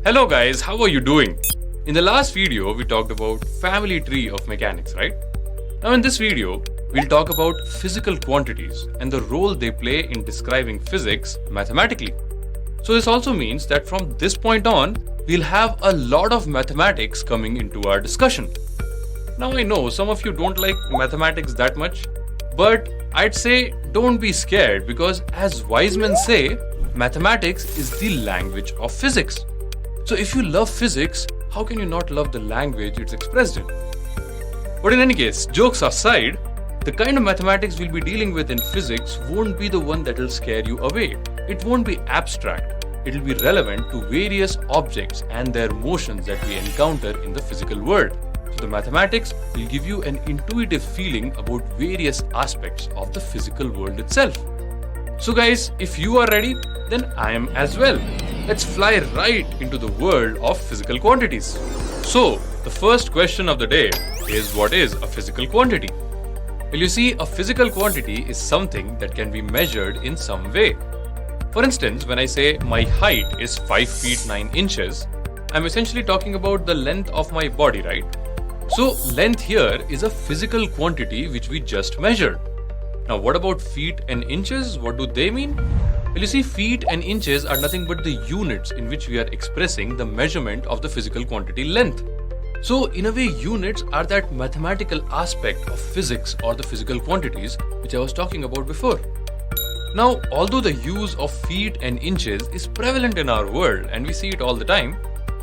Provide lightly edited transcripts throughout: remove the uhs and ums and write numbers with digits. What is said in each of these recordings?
Hello guys, how are you doing? In the last video, we talked about family tree of mechanics, right? Now in this video, we'll talk about physical quantities and the role they play in describing physics mathematically. So this also means that from this point on, we'll have a lot of mathematics coming into our discussion. Now I know some of you don't like mathematics that much, but I'd say don't be scared because as wise men say, mathematics is the language of physics. So if you love physics, how can you not love the language it's expressed in? But in any case, jokes aside, the kind of mathematics we'll be dealing with in physics won't be the one that will scare you away. It won't be abstract. It'll be relevant to various objects and their motions that we encounter in the physical world. So the mathematics will give you an intuitive feeling about various aspects of the physical world itself. So guys, if you are ready, then I am as well. Let's fly right into the world of physical quantities. So, the first question of the day is, what is a physical quantity? Well, you see, a physical quantity is something that can be measured in some way. For instance, when I say my height is 5 feet 9 inches, I'm essentially talking about the length of my body, right? So, length here is a physical quantity which we just measured. Now, what about feet and inches? What do they mean? Well, you see, feet and inches are nothing but the units in which we are expressing the measurement of the physical quantity length. So, in a way, units are that mathematical aspect of physics or the physical quantities which I was talking about before. Now, although the use of feet and inches is prevalent in our world and we see it all the time,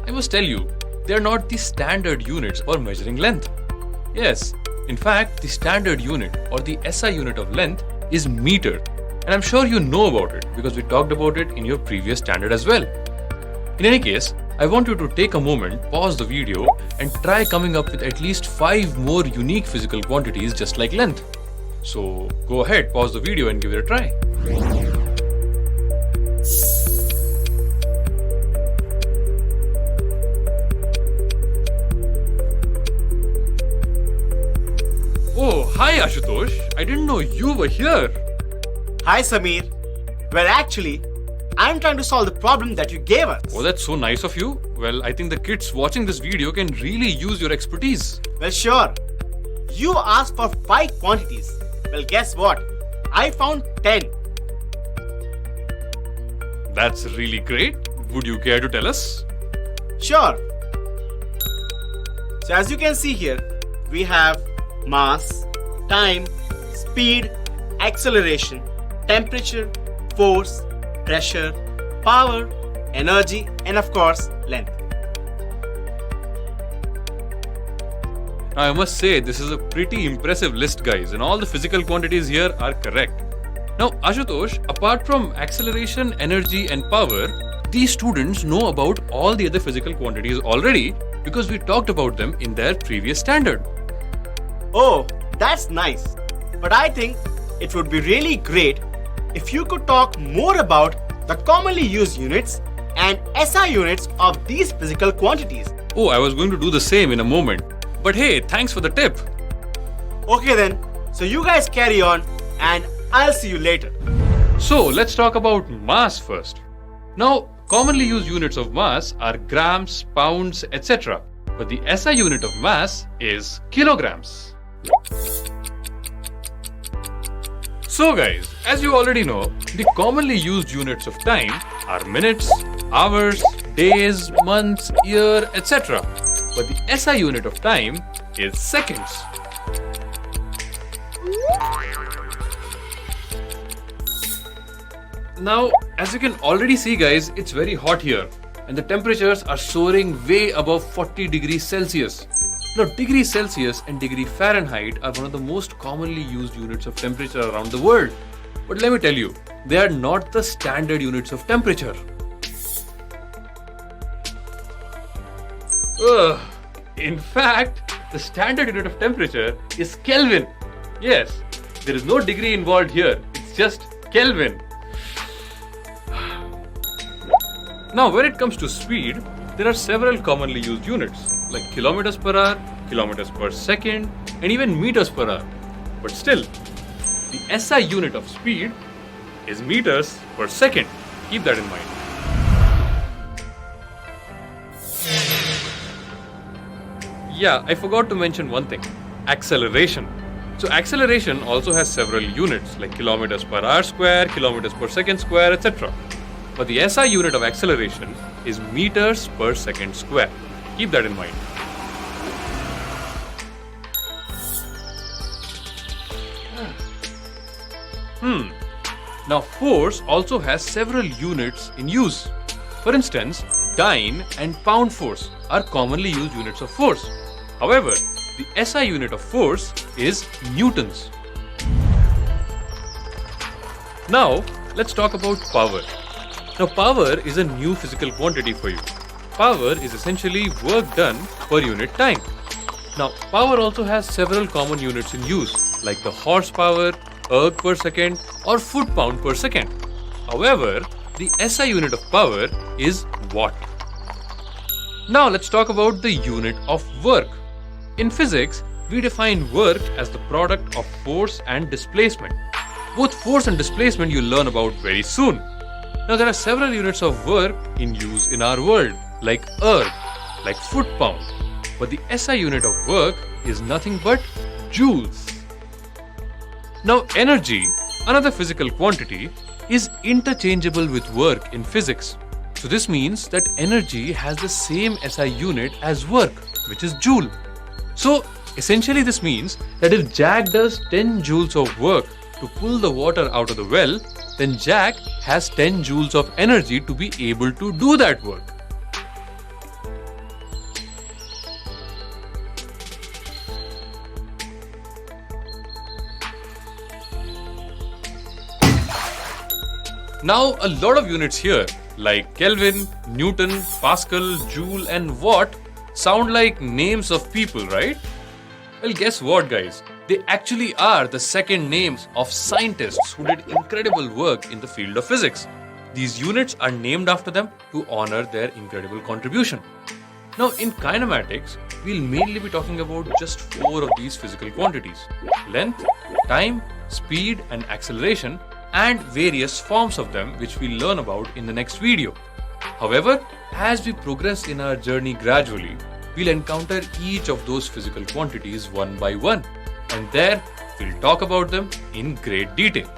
I must tell you, they are not the standard units for measuring length. Yes, in fact, the standard unit or the SI unit of length is meter. And I'm sure you know about it because we talked about it in your previous standard as well. In any case, I want you to take a moment, pause the video and try coming up with at least 5 more unique physical quantities just like length. So go ahead, pause the video and give it a try. Oh, hi Ashutosh. I didn't know you were here. Hi Samir. Well, actually, I'm trying to solve the problem that you gave us. Oh, that's so nice of you. Well, I think the kids watching this video can really use your expertise. Well, sure. You asked for 5 quantities. Well, guess what? I found 10. That's really great. Would you care to tell us? Sure. So as you can see here, we have mass, time, speed, acceleration, temperature, force, pressure, power, energy, and of course, length. Now, I must say, this is a pretty impressive list, guys, and all the physical quantities here are correct. Now, Ashutosh, apart from acceleration, energy, and power, these students know about all the other physical quantities already because we talked about them in their previous standard. Oh, that's nice. But I think it would be really great if you could talk more about the commonly used units and SI units of these physical quantities. Oh, I was going to do the same in a moment. But hey, thanks for the tip. Okay then, so you guys carry on and I'll see you later. So, let's talk about mass first. Now, commonly used units of mass are grams, pounds, etc. But the SI unit of mass is kilograms. So guys, as you already know, the commonly used units of time are minutes, hours, days, months, year, etc. But the SI unit of time is seconds. Now, as you can already see guys, it's very hot here and the temperatures are soaring way above 40 degrees Celsius. Now, degree Celsius and degree Fahrenheit are one of the most commonly used units of temperature around the world. But let me tell you, they are not the standard units of temperature. In fact, the standard unit of temperature is Kelvin. Yes, there is no degree involved here, it's just Kelvin. Now, when it comes to speed, there are several commonly used units like kilometers per hour, kilometers per second, and even meters per hour. But still, the SI unit of speed is meters per second. Keep that in mind. Yeah, I forgot to mention one thing: acceleration. So, acceleration also has several units like kilometers per hour square, kilometers per second square, etc. But the SI unit of acceleration is meters per second square. Keep that in mind. Now, force also has several units in use. For instance, dyne and pound force are commonly used units of force. However, the SI unit of force is newtons. Now, let's talk about power. Now, power is a new physical quantity for you. Power is essentially work done per unit time. Now, power also has several common units in use, like the horsepower, erg per second, or foot-pound per second. However, the SI unit of power is watt. Now, let's talk about the unit of work. In physics, we define work as the product of force and displacement. Both force and displacement you'll learn about very soon. Now, there are several units of work in use in our world, like erg, like foot-pound. But the SI unit of work is nothing but joules. Now, energy, another physical quantity, is interchangeable with work in physics. So this means that energy has the same SI unit as work, which is joule. So essentially this means that if Jack does 10 joules of work to pull the water out of the well, then Jack has 10 joules of energy to be able to do that work. Now, a lot of units here like Kelvin, Newton, Pascal, Joule and Watt sound like names of people, right? Well, guess what, guys? They actually are the second names of scientists who did incredible work in the field of physics. These units are named after them to honor their incredible contribution. Now, in kinematics, we'll mainly be talking about just 4 of these physical quantities: length, time, speed and acceleration, and various forms of them which we'll learn about in the next video. However, as we progress in our journey gradually, we'll encounter each of those physical quantities one by one, and there we'll talk about them in great detail.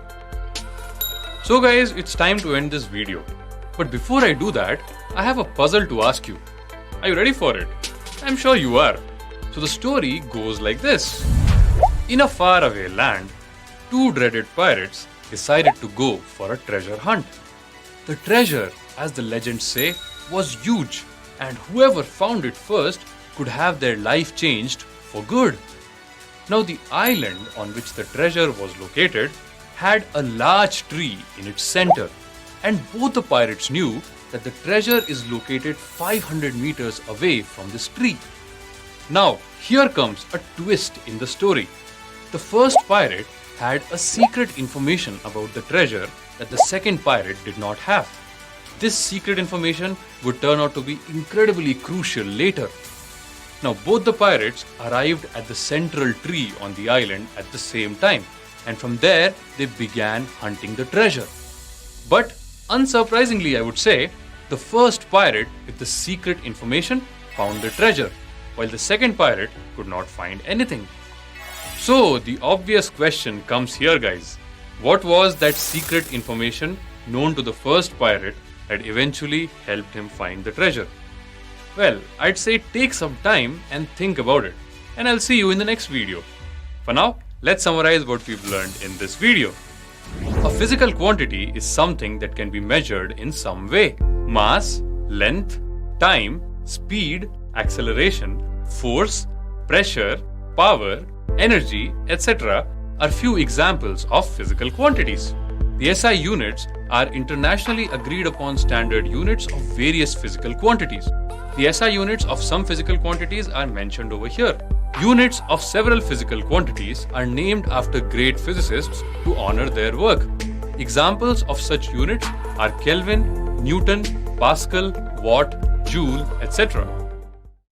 So guys, it's time to end this video. But before I do that, I have a puzzle to ask you. Are you ready for it? I'm sure you are. So the story goes like this. In a faraway land, 2 dreaded pirates decided to go for a treasure hunt. The treasure, as the legends say, was huge, and whoever found it first could have their life changed for good. Now, the island on which the treasure was located had a large tree in its center, and both the pirates knew that the treasure is located 500 meters away from this tree. Now, here comes a twist in the story. The first pirate had a secret information about the treasure that the second pirate did not have. This secret information would turn out to be incredibly crucial later. Now, both the pirates arrived at the central tree on the island at the same time, and from there they began hunting the treasure. But unsurprisingly, I would say, the first pirate with the secret information found the treasure, while the second pirate could not find anything. So, the obvious question comes here, guys. What was that secret information known to the first pirate that eventually helped him find the treasure? Well, I'd say take some time and think about it, and I'll see you in the next video. For now, let's summarize what we've learned in this video. A physical quantity is something that can be measured in some way. Mass, length, time, speed, acceleration, force, pressure, power, energy, etc. are few examples of physical quantities. The SI units are internationally agreed upon standard units of various physical quantities. The SI units of some physical quantities are mentioned over here. Units of several physical quantities are named after great physicists to honor their work. Examples of such units are Kelvin, Newton, Pascal, Watt, Joule, etc.